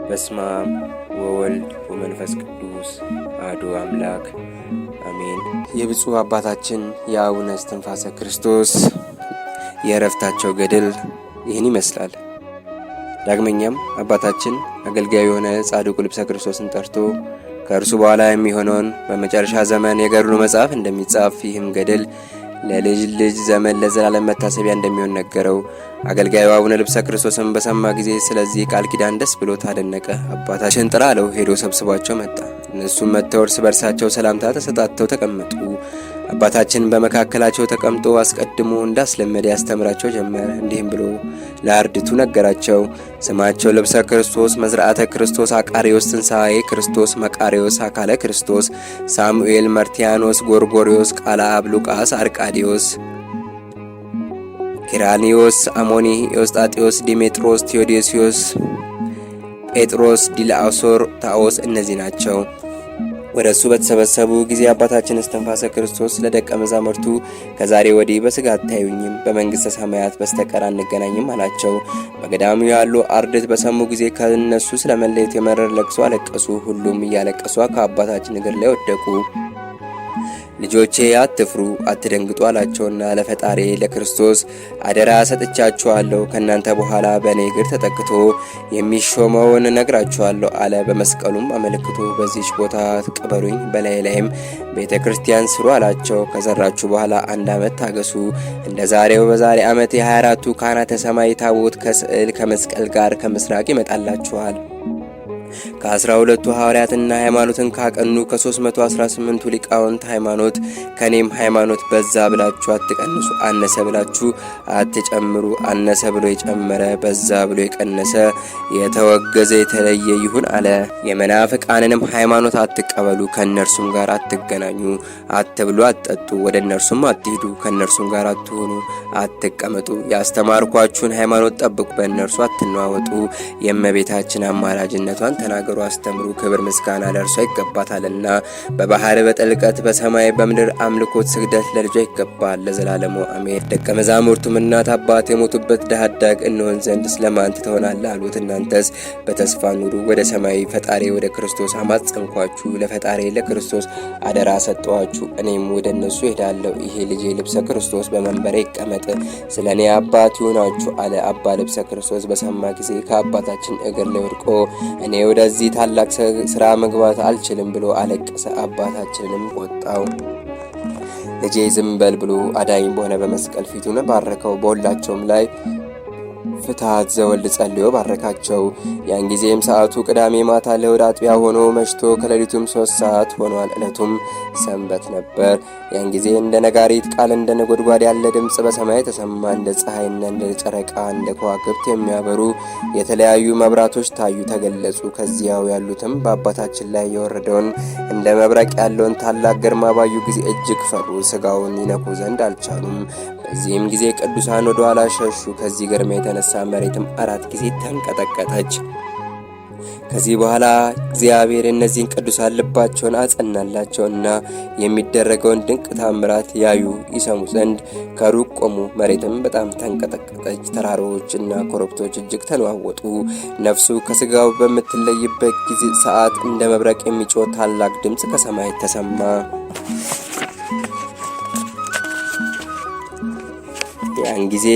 በስመ አብ ወወልድ ወመንፈስ ቅዱስ አሐዱ አምላክ አሜን። የብፁዕ አባታችን የአቡነ እስትንፋሰ ክርስቶስ የዕረፍታቸው ገድል ይህን ይመስላል። ዳግመኛም አባታችን አገልጋዩ የሆነ ጻድቁ ልብሰ ክርስቶስን ጠርቶ ከእርሱ በኋላ የሚሆነውን በመጨረሻ ዘመን የገድሉ መጽሐፍ እንደሚጻፍ ይህም ገድል ለልጅ ልጅ ዘመን ለዘላለም መታሰቢያ እንደሚሆን ነገረው። አገልጋዩ አቡነ ልብሰ ክርስቶስን በሰማ ጊዜ ስለዚህ ቃል ኪዳን ደስ ብሎት አደነቀ። አባታችን ጥራ አለው። ሄዶ ሰብስቧቸው መጣ። እነሱም መጥተው እርስ በርሳቸው ሰላምታ ተሰጣጥተው ተቀመጡ። አባታችን በመካከላቸው ተቀምጦ አስቀድሞ እንዳስለመደ ያስተምራቸው ጀመረ። እንዲህም ብሎ ለአርድእቱ ነገራቸው። ስማቸው ልብሰ ክርስቶስ፣ መዝራዕተ ክርስቶስ፣ አቃሪዎስ፣ ትንሣኤ ክርስቶስ፣ መቃሪዎስ፣ አካለ ክርስቶስ፣ ሳሙኤል፣ መርቲያኖስ፣ ጎርጎሪዎስ፣ ቃለ አብ፣ ሉቃስ፣ አርቃዲዮስ፣ ኪራኒዮስ፣ አሞኒ፣ ኤዎስጣቴዎስ፣ ዲሜጥሮስ፣ ቴዎዶሲዮስ፣ ጴጥሮስ፣ ዲላአሶር፣ ታኦስ እነዚህ ናቸው። ወደ እሱ በተሰበሰቡ ጊዜ አባታችን እስትንፋሰ ክርስቶስ ለደቀ መዛሙርቱ ከዛሬ ወዲህ በሥጋ አታዩኝም፣ በመንግሥተ ሰማያት በስተቀር አንገናኝም አላቸው። በገዳሙ ያሉ አርድእት በሰሙ ጊዜ ከእነሱ ስለመለየት የመረር ለቅሶ አለቀሱ። ሁሉም እያለቀሱ ከአባታችን እግር ላይ ወደቁ። ልጆቼ አትፍሩ፣ አትደንግጡ አላቸውና ለፈጣሪ ለክርስቶስ አደራ ሰጥቻችኋለሁ። ከእናንተ በኋላ በእኔ እግር ተጠቅቶ የሚሾመውን ነግራችኋለሁ አለ። በመስቀሉም አመልክቶ በዚች ቦታ ቅበሩኝ፣ በላይ ላይም ቤተ ክርስቲያን ስሩ አላቸው። ከዘራችሁ በኋላ 1 ዓመት ታገሱ። እንደ ዛሬው በዛሬ ዓመት የ24ቱ ካህናተ ሰማይ ታቦት ከስዕል ከመስቀል ጋር ከምስራቅ ይመጣላችኋል። ከ12ቱ ሐዋርያትና ሃይማኖትን ካቀኑ ከ318ቱ ሊቃውንት ሃይማኖት ከኔም ሃይማኖት በዛ ብላችሁ አትቀንሱ፣ አነሰ ብላችሁ አትጨምሩ። አነሰ ብሎ የጨመረ በዛ ብሎ የቀነሰ የተወገዘ የተለየ ይሁን አለ። የመናፍቃንንም ሃይማኖት አትቀበሉ፣ ከእነርሱም ጋር አትገናኙ። አትብሉ፣ አትጠጡ፣ ወደ እነርሱም አትሂዱ፣ ከእነርሱም ጋር አትሆኑ፣ አትቀመጡ። ያስተማርኳችሁን ሃይማኖት ጠብቁ፣ በእነርሱ አትነዋወጡ። የእመቤታችን አማላጅነቷን ተናገሩ፣ አስተምሩ። ክብር ምስጋና ለእርሷ ይገባታልና በባህር በጥልቀት በሰማይ በምድር አምልኮት ስግደት ለልጇ ይገባል ለዘላለሙ አሜን። ደቀ መዛሙርቱም እናት አባት የሞቱበት ድሀ አዳግ እንሆን ዘንድ ስለማን ትሆናለህ አሉት። እናንተስ በተስፋ ኑሩ፣ ወደ ሰማይ ፈጣሪ ወደ ክርስቶስ አማጸንኳችሁ፣ ለፈጣሪ ለክርስቶስ አደራ ሰጠኋችሁ። እኔም ወደ እነሱ ሄዳለሁ። ይሄ ልጄ ልብሰ ክርስቶስ በመንበሬ ይቀመጥ፣ ስለ እኔ አባት ይሆናችሁ አለ። አባ ልብሰ ክርስቶስ በሰማ ጊዜ ከአባታችን እግር ላይ ወድቆ እኔ ወደዚህ ታላቅ ስራ መግባት አልችልም ብሎ አለቀሰ። አባታችንንም ቆጣው። ልጄ ዝም በል ብሎ አዳኝ በሆነ በመስቀል ፊቱን ባረከው። በሁላቸውም ላይ ፍትሐት ዘወልድ ጸልዮ ባረካቸው። ያን ጊዜም ሰዓቱ ቅዳሜ ማታ ለእሑድ አጥቢያ ሆኖ መሽቶ ከሌሊቱም 3 ሰዓት ሆኗል። ዕለቱም ሰንበት ነበር። ያን ጊዜ እንደ ነጋሪት ቃል እንደ ነጎድጓድ ያለ ድምፅ በሰማይ ተሰማ። እንደ ፀሐይና እንደ ጨረቃ እንደ ከዋክብት የሚያበሩ የተለያዩ መብራቶች ታዩ፣ ተገለጹ። ከዚያው ያሉትም በአባታችን ላይ የወረደውን እንደ መብረቅ ያለውን ታላቅ ግርማ ባዩ ጊዜ እጅግ ፈሩ፣ ሥጋውን ይነኩ ዘንድ አልቻሉም። በዚህም ጊዜ ቅዱሳን ወደ ኋላ ሸሹ። ከዚህ ግርማ የተነሳ መሬትም 4 ጊዜ ተንቀጠቀጠች። ከዚህ በኋላ እግዚአብሔር እነዚህን ቅዱሳን ልባቸውን አጸናላቸውና የሚደረገውን ድንቅ ታምራት ያዩ ይሰሙ ዘንድ ከሩቅ ቆሙ። መሬትም በጣም ተንቀጠቀጠች። ተራሮችና ኮረብቶች እጅግ ተነዋወጡ። ነፍሱ ከሥጋው በምትለይበት ጊዜ ሰዓት እንደ መብረቅ የሚጮህ ታላቅ ድምፅ ከሰማይ ተሰማ። ያን ጊዜ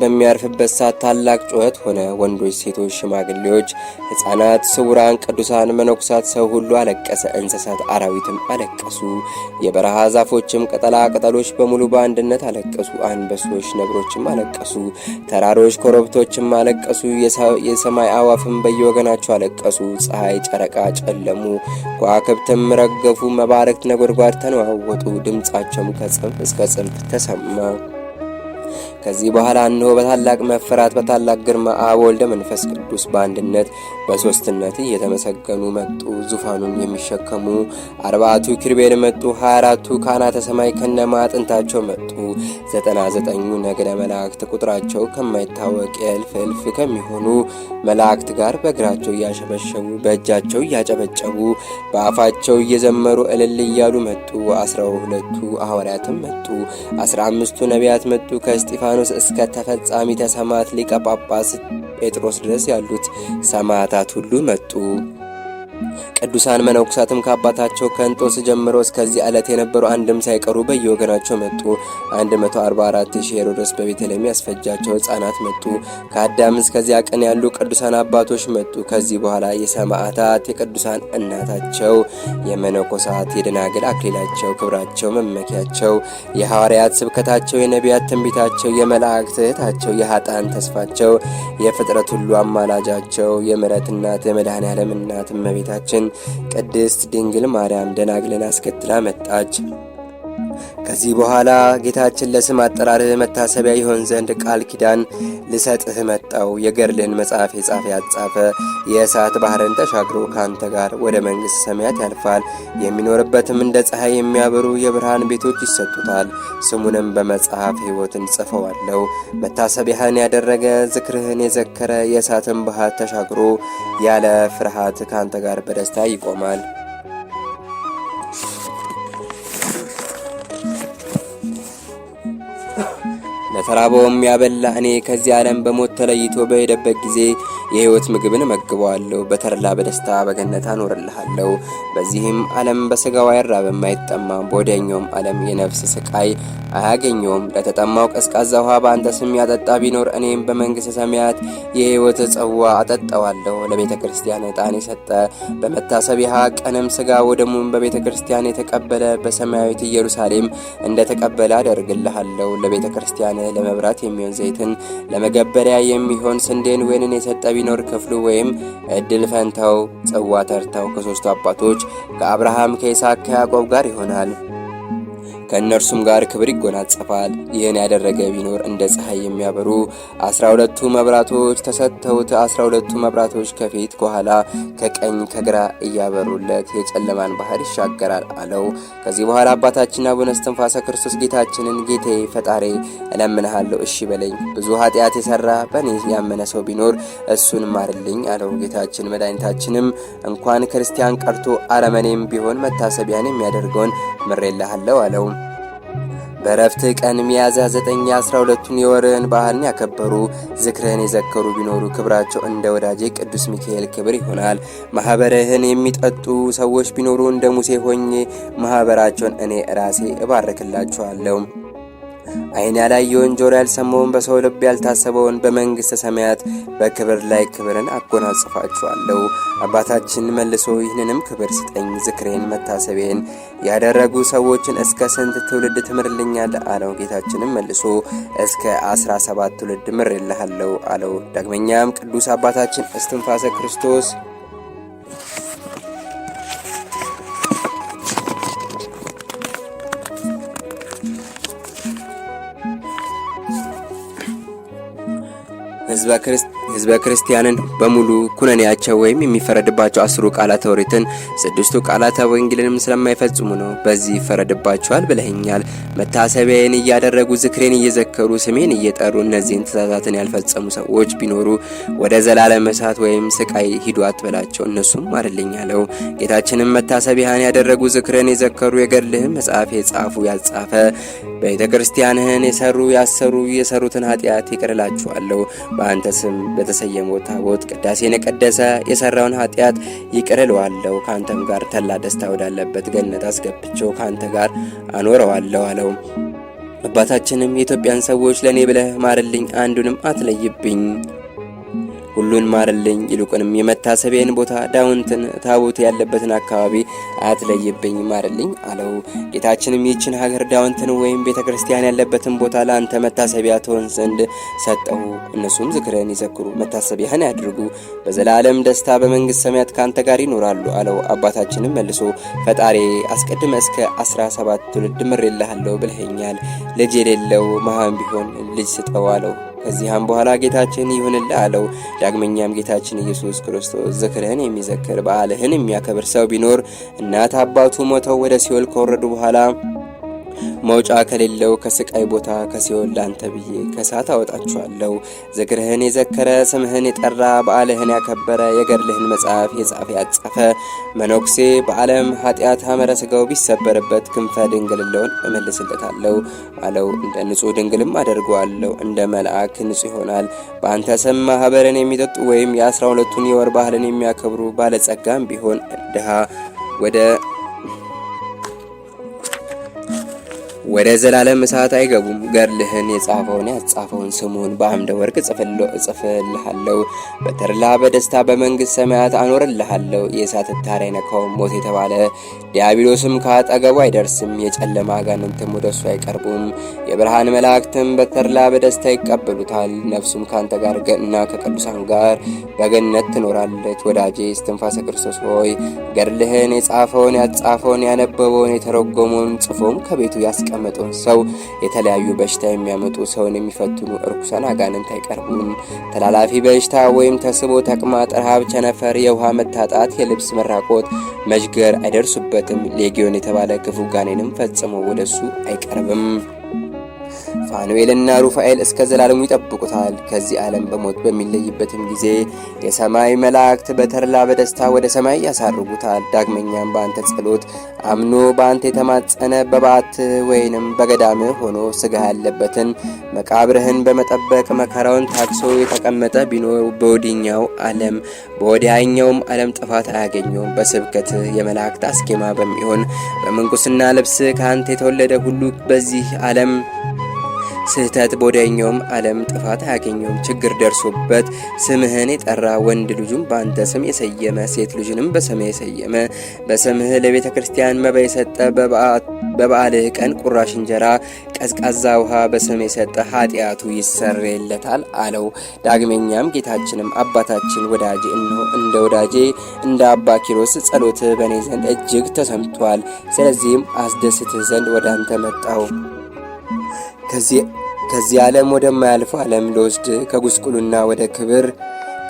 በሚያርፍበት ሰዓት ታላቅ ጩኸት ሆነ። ወንዶች፣ ሴቶች፣ ሽማግሌዎች፣ ሕፃናት፣ ስውራን፣ ቅዱሳን፣ መነኩሳት፣ ሰው ሁሉ አለቀሰ። እንስሳት አራዊትም አለቀሱ። የበረሃ ዛፎችም ቅጠላ ቅጠሎች በሙሉ በአንድነት አለቀሱ። አንበሶች፣ ነብሮችም አለቀሱ። ተራሮች፣ ኮረብቶችም አለቀሱ። የሰማይ አዋፍም በየወገናቸው አለቀሱ። ፀሐይ፣ ጨረቃ ጨለሙ፣ ከዋክብትም ረገፉ። መባረክት ነጎድጓድ ተነዋወጡ። ድምፃቸውም ከጽንፍ እስከ ጽንፍ ተሰማ። ከዚህ በኋላ እነሆ በታላቅ መፈራት በታላቅ ግርማ አብ ወልድ መንፈስ ቅዱስ በአንድነት በሦስትነት እየተመሰገኑ መጡ። ዙፋኑን የሚሸከሙ 40ቱ ኪሩቤል መጡ። 24ቱ ካህናተ ሰማይ ከነማዕጠንታቸው መጡ። 99ኙ ነገደ መላእክት ቁጥራቸው ከማይታወቅ እልፍ ከሚሆኑ መላእክት ጋር በእግራቸው እያሸበሸቡ በእጃቸው እያጨበጨቡ በአፋቸው እየዘመሩ እልል እያሉ መጡ። 12ቱ ሐዋርያትም መጡ። 15ቱ ነቢያት መጡ። ከእስጢፋኖስ እስከ ተፈጻሚተ ሰማዕት ሊቀ ጳጳስ ጴጥሮስ ድረስ ያሉት ሰማዕታት ሁሉ መጡ። ቅዱሳን መነኮሳትም ከአባታቸው ከእንጦስ ጀምሮ እስከዚህ ዕለት የነበሩ አንድም ሳይቀሩ በየወገናቸው መጡ። 144,000 ሄሮድስ በቤተልሔም ያስፈጃቸው ሕፃናት መጡ። ከአዳም እስከዚያ ቀን ያሉ ቅዱሳን አባቶች መጡ። ከዚህ በኋላ የሰማዕታት የቅዱሳን እናታቸው፣ የመነኮሳት የደናግል አክሊላቸው፣ ክብራቸው መመኪያቸው፣ የሐዋርያት ስብከታቸው፣ የነቢያት ትንቢታቸው፣ የመላእክት እህታቸው፣ የኃጥአን ተስፋቸው፣ የፍጥረት ሁሉ አማላጃቸው፣ የምሕረት እናት የመድኃኔ ዓለም እናት እመቤታችን ቅድስት ድንግል ማርያም ደናግልን አስከትላ መጣች። ከዚህ በኋላ ጌታችን ለስም አጠራርህ መታሰቢያ ይሆን ዘንድ ቃል ኪዳን ልሰጥህ መጣው። የገድልህን መጽሐፍ የጻፈ ያጻፈ የእሳት ባህርን ተሻግሮ ካንተ ጋር ወደ መንግሥት ሰማያት ያልፋል። የሚኖርበትም እንደ ፀሐይ የሚያበሩ የብርሃን ቤቶች ይሰጡታል። ስሙንም በመጽሐፍ ሕይወትን ጽፈዋለሁ። መታሰቢያህን ያደረገ ዝክርህን የዘከረ የእሳትን ባህር ተሻግሮ ያለ ፍርሃት ካንተ ጋር በደስታ ይቆማል። ለተራበውም ያበላ እኔ ከዚህ ዓለም በሞት ተለይቶ በሄደበት ጊዜ የሕይወት ምግብን እመግበዋለሁ። በተድላ በደስታ በገነት አኖርልሃለሁ። በዚህም ዓለም በሥጋው አይራብም አይጠማም። በወዲያኛውም ዓለም የነፍስ ስቃይ አያገኘውም። ለተጠማው ቀዝቃዛ ውሃ በአንተ ስም ያጠጣ ቢኖር እኔም በመንግሥተ ሰማያት የሕይወት ጽዋ አጠጣዋለሁ። ለቤተ ክርስቲያን ዕጣን የሰጠ በመታሰቢያ ቀንም ሥጋ ወደሙን በቤተ ክርስቲያን የተቀበለ በሰማያዊት ኢየሩሳሌም እንደ ተቀበለ አደርግልሃለሁ። ለቤተ ክርስቲያን ለመብራት የሚሆን ዘይትን ለመገበሪያ የሚሆን ስንዴን ወይንን የሰጠ ቢኖር ክፍሉ ወይም እድል ፈንታው ጽዋ ተርታው ከሦስቱ አባቶች ከአብርሃም ከይስሐቅ ከያዕቆብ ጋር ይሆናል። ከእነርሱም ጋር ክብር ይጎናጸፋል። ይህን ያደረገ ቢኖር እንደ ፀሐይ የሚያበሩ 12ቱ መብራቶች ተሰጥተውት 12ቱ መብራቶች ከፊት ከኋላ ከቀኝ ከግራ እያበሩለት የጨለማን ባህር ይሻገራል አለው። ከዚህ በኋላ አባታችን አቡነ እስትንፋሰ ክርስቶስ ጌታችንን ጌታዬ ፈጣሪ እለምንሃለሁ እሺ በለኝ። ብዙ ኃጢአት የሰራ በእኔ ያመነ ሰው ቢኖር እሱን ማርልኝ አለው። ጌታችን መድኃኒታችንም እንኳን ክርስቲያን ቀርቶ አረመኔም ቢሆን መታሰቢያን የሚያደርገውን ምሬልሃለሁ አለው። በረፍት ቀን ሚያዝያ 9 12ቱን የወርህን ባህልን ያከበሩ ዝክርህን የዘከሩ ቢኖሩ ክብራቸው እንደ ወዳጄ ቅዱስ ሚካኤል ክብር ይሆናል። ማህበርህን የሚጠጡ ሰዎች ቢኖሩ እንደ ሙሴ ሆኜ ማህበራቸውን እኔ ራሴ እባርክላቸዋለሁ። ዓይን ያላየውን ጆሮ ያልሰማውን በሰው ልብ ያልታሰበውን በመንግሥተ ሰማያት በክብር ላይ ክብርን አጎናጽፋችኋለሁ። አባታችን መልሶ ይህንንም ክብር ስጠኝ፣ ዝክሬን መታሰቤን ያደረጉ ሰዎችን እስከ ስንት ትውልድ ትምርልኛል አለው። ጌታችንም መልሶ እስከ 17 ትውልድ ምርልሃለሁ አለው። ዳግመኛም ቅዱስ አባታችን እስትንፋሰ ክርስቶስ ሕዝበ ክርስቲያንን በሙሉ ኩነኔያቸው ወይም የሚፈረድባቸው 10 ቃላተ ኦሪትን 6 ቃላተ ወንጌልንም ስለማይፈጽሙ ነው። በዚህ ይፈረድባቸዋል ብለኸኛል። መታሰቢያዬን እያደረጉ ዝክሬን እየዘከሩ ስሜን እየጠሩ እነዚህን ትእዛዛትን ያልፈጸሙ ሰዎች ቢኖሩ ወደ ዘላለም እሳት ወይም ስቃይ ሂዱ አትበላቸው፣ እነሱም ማርልኝ አለው። ጌታችንም መታሰቢያን ያደረጉ ዝክሬን የዘከሩ የገድልህን መጽሐፍ የጻፉ ያጻፈ ቤተ ክርስቲያንህን የሰሩ ያሰሩ የሰሩትን ኃጢአት ይቅርላችኋለሁ። በአንተ ስም በተሰየመው ታቦት ቅዳሴን የቀደሰ የሰራውን ኃጢአት ይቅርለዋለሁ። ከአንተም ጋር ተላ ደስታ ወዳለበት ገነት አስገብቼው ከአንተ ጋር አኖረዋለሁ አለው። አባታችንም የኢትዮጵያን ሰዎች ለእኔ ብለህ ማርልኝ፣ አንዱንም አትለይብኝ፣ ሁሉን ማርልኝ፣ ይልቁንም የመታሰቢያን ቦታ ዳውንትን ታቦት ያለበትን አካባቢ አትለይብኝ፣ ማርልኝ አለው። ጌታችንም ይህችን ሀገር ዳውንትን ወይም ቤተ ክርስቲያን ያለበትን ቦታ ለአንተ መታሰቢያ ትሆን ዘንድ ሰጠሁ። እነሱም ዝክርህን ይዘክሩ፣ መታሰቢያህን ያድርጉ፣ በዘላለም ደስታ በመንግሥት ሰማያት ከአንተ ጋር ይኖራሉ አለው። አባታችንም መልሶ ፈጣሪ አስቀድመ እስከ 17 ትውልድ ምሬልሃለሁ ብለኸኛል። ልጅ የሌለው መሃን ቢሆን ልጅ ስጠው አለው። ከዚያም በኋላ ጌታችን ይሁንልህ አለው። ዳግመኛም ጌታችን ኢየሱስ ክርስቶስ ዝክርህን የሚዘክር በዓልህን የሚያከብር ሰው ቢኖር እናት አባቱ ሞተው ወደ ሲኦል ከወረዱ በኋላ መውጫ ከሌለው ከስቃይ ቦታ ከሲኦል ላንተ ብዬ ከእሳት አወጣችኋለሁ። ዝክርህን የዘከረ ስምህን የጠራ በዓልህን ያከበረ የገድልህን መጽሐፍ የጻፈ ያጻፈ መነኩሴ በዓለም ኃጢአት ሐመረ ሥጋው ቢሰበርበት ክንፈ ድንግልናውን እመልስለታለሁ አለው። እንደ ንጹሕ ድንግልም አደርገዋለሁ። እንደ መልአክ ንጹሕ ይሆናል። በአንተ ስም ማኅበርን የሚጠጡ ወይም የ12ቱን የወር ባህልን የሚያከብሩ ባለጸጋም ቢሆን ድሃ ወደ ዘላለም እሳት አይገቡም። ገድልህን የጻፈውን ያጻፈውን ስሙን በአምደ ወርቅ እጽፍልሃለሁ። በተድላ በደስታ በመንግሥት ሰማያት አኖርልሃለሁ። የእሳት ታር አይነካውም። ሞት የተባለ ዲያብሎስም ከአጠገቡ አይደርስም። የጨለማ አጋንንትም ወደ እሱ አይቀርቡም። የብርሃን መላእክትም በተድላ በደስታ ይቀበሉታል። ነፍሱም ካንተ ጋር እና ከቅዱሳን ጋር በገነት ትኖራለች። ወዳጄ እስትንፋሰ ክርስቶስ ሆይ ገድልህን የጻፈውን ያጻፈውን ያነበበውን የተረጎመውን ጽፎም ከቤቱ ያስቀመጠውን ሰው የተለያዩ በሽታ የሚያመጡ ሰውን የሚፈትኑ እርኩሳን አጋንንት አይቀርቡም። ተላላፊ በሽታ ወይም ተስቦ፣ ተቅማጥ፣ ረሃብ፣ ቸነፈር፣ የውሃ መታጣት፣ የልብስ መራቆት፣ መዥገር አይደርሱበትም። ሌጊዮን የተባለ ክፉ ጋኔንም ፈጽሞ ወደሱ አይቀርብም። ፋኑኤልና ሩፋኤል እስከ ዘላለሙ ይጠብቁታል። ከዚህ ዓለም በሞት በሚለይበትም ጊዜ የሰማይ መላእክት በተድላ በደስታ ወደ ሰማይ ያሳርጉታል። ዳግመኛም በአንተ ጸሎት አምኖ በአንተ የተማጸነ በባት ወይንም በገዳም ሆኖ ስጋ ያለበትን መቃብርህን በመጠበቅ መከራውን ታክሶ የተቀመጠ ቢኖር በወዲያኛውም ዓለም ጥፋት አያገኘውም። በስብከት የመላእክት አስኬማ በሚሆን በምንኩስና ልብስ ከአንተ የተወለደ ሁሉ በዚህ ዓለም ስህተት በወዲያኛውም ዓለም ጥፋት አያገኘውም። ችግር ደርሶበት ስምህን የጠራ ወንድ ልጁም በአንተ ስም የሰየመ ሴት ልጁንም በስምህ የሰየመ በስምህ ለቤተ ክርስቲያን መባ የሰጠ በበዓልህ ቀን ቁራሽ እንጀራ ቀዝቃዛ ውሃ በስም የሰጠ ኃጢአቱ ይሰረይለታል አለው። ዳግመኛም ጌታችንም አባታችን ወዳጄ እነሆ እንደ ወዳጄ እንደ አባ ኪሮስ ጸሎትህ በእኔ ዘንድ እጅግ ተሰምቷል። ስለዚህም አስደስትህ ዘንድ ወደ አንተ መጣው። ከዚህ ዓለም ወደማያልፈው ዓለም ልወስድ ከጉስቁልና ወደ ክብር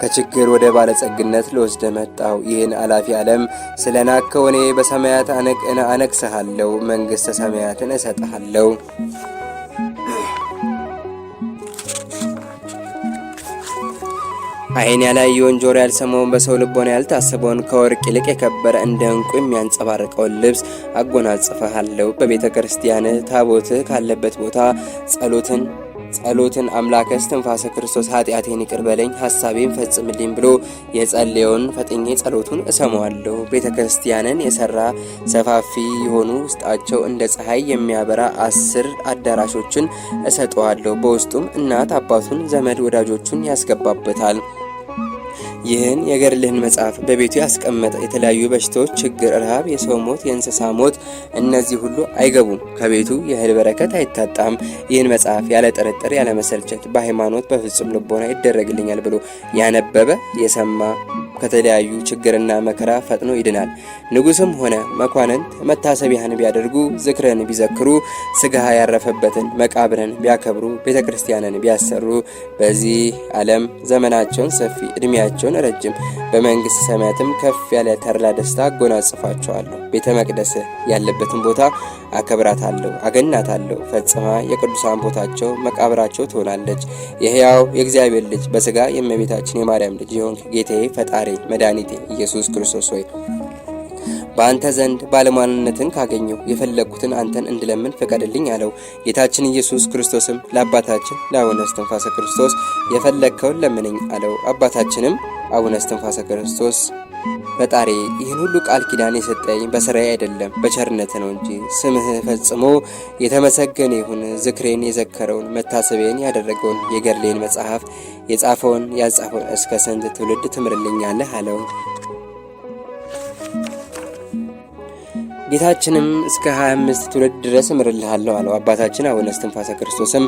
ከችግር ወደ ባለጸግነት ልወስድ መጣው። ይህን አላፊ ዓለም ስለናከው እኔ በሰማያት አነግሥሃለሁ፣ መንግሥተ ሰማያትን እሰጥሃለሁ። ዓይን ያላየውን ጆሮ ያልሰማውን በሰው ልቦና ያልታሰበውን ከወርቅ ይልቅ የከበረ እንደ ዕንቁ የሚያንጸባርቀውን ልብስ አጎናጽፈሃለሁ። በቤተ ክርስቲያን ታቦትህ ካለበት ቦታ ጸሎትን አምላከ እስትንፋሰ ክርስቶስ ኃጢአቴን ይቅር በለኝ ሐሳቤን ፈጽምልኝ ብሎ የጸለየውን ፈጥኜ ጸሎቱን እሰማዋለሁ። ቤተ ክርስቲያንን የሰራ ሰፋፊ የሆኑ ውስጣቸው እንደ ፀሐይ የሚያበራ 10 አዳራሾችን እሰጠዋለሁ። በውስጡም እናት አባቱን፣ ዘመድ ወዳጆቹን ያስገባበታል። ይህን የገድልህን መጽሐፍ በቤቱ ያስቀመጠ የተለያዩ በሽታዎች፣ ችግር፣ ረሃብ፣ የሰው ሞት፣ የእንስሳ ሞት እነዚህ ሁሉ አይገቡም። ከቤቱ የእህል በረከት አይታጣም። ይህን መጽሐፍ ያለ ጥርጥር ያለ መሰልቸት በሃይማኖት በፍጹም ልቦና ይደረግልኛል ብሎ ያነበበ የሰማ ከተለያዩ ችግርና መከራ ፈጥኖ ይድናል። ንጉስም ሆነ መኳንንት መታሰቢያህን ቢያደርጉ፣ ዝክርን ቢዘክሩ፣ ስጋ ያረፈበትን መቃብርን ቢያከብሩ፣ ቤተ ክርስቲያንን ቢያሰሩ በዚህ ዓለም ዘመናቸውን ሰፊ ዕድሜያቸውን ረጅም በመንግስት ሰማያትም ከፍ ያለ ተድላ ደስታ አጎናጽፋቸዋለሁ። ቤተ መቅደስ ያለበትን ቦታ አከብራታለሁ፣ አገናታለሁ። ፈጽማ የቅዱሳን ቦታቸው መቃብራቸው ትሆናለች። የሕያው የእግዚአብሔር ልጅ በስጋ የእመቤታችን የማርያም ልጅ የሆንክ ጌታዬ ፈጣሪ መድኃኒቴ ኢየሱስ ክርስቶስ ሆይ በአንተ ዘንድ ባለሟልነትን ካገኘው የፈለግኩትን አንተን እንድለምን ፍቀድልኝ አለው። ጌታችን ኢየሱስ ክርስቶስም ለአባታችን ለአቡነ እስትንፋሰ ክርስቶስ የፈለግከውን ለምነኝ አለው። አባታችንም አቡነ እስትንፋሰ ክርስቶስ ፈጣሪ ይህን ሁሉ ቃል ኪዳን የሰጠኝ በስራዬ አይደለም በቸርነት ነው እንጂ ስምህ ፈጽሞ የተመሰገነ ይሁን። ዝክሬን የዘከረውን መታሰቢያን ያደረገውን የገድሌን መጽሐፍ የጻፈውን ያጻፈውን እስከ ስንት ትውልድ ትምርልኛለህ አለው። ጌታችንም እስከ 25 ትውልድ ድረስ እምርልሃለሁ አለው። አባታችን አቡነ እስትንፋሰ ክርስቶስም